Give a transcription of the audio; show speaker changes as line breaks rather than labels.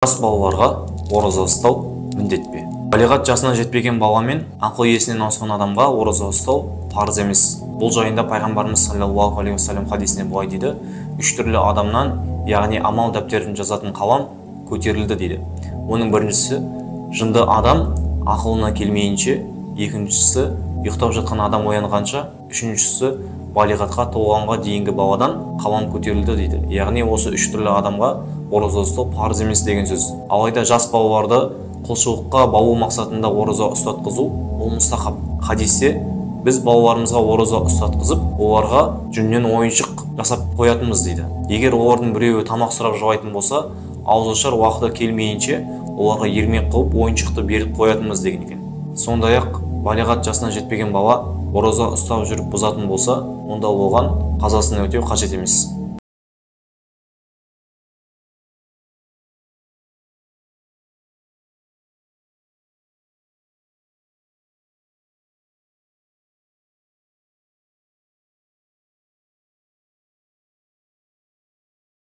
Жас балаларға ораза ұстау міндет пе? Балиғат жасына жетпеген бала мен ақыл есінен ауысқан адамға ораза ұстау парыз емес. Бұл жайында пайғамбарымыз саллаллаху алейхи вассалам хадисінде былай дейді: үш түрлі адамнан, яғни амал дәптерін жазатын қалам көтерілді дейді. Оның біріншісі жынды адам ақылына келмейінше, екіншісі ұйықтап жатқан адам оянғанша, үшіншісі балиғатқа толғанға дейінгі баладан қалам көтерілді дейді. Яғни осы үш түрлі адамға ораза ұстау парыз емес деген сөз. Алайда жас балаларды құлшылыққа баулу мақсатында ораза ұстатқызу ол мұстахаб. Хадисте біз балаларымызға ораза ұстатқызып, оларға жүннен ойыншық жасап қоятынбыз дейді. Егер олардың біреуі тамақ сұрап жылайтын болса, ауызашар уақыты келмейінше оларға ермек қылып ойыншықты беріп қоятынбыз деген екен. Сондай-ақ балиғат жасына жетпеген бала ораза ұстап жүріп бұзатын болса, онда оған қазасын өтеу қажет емес.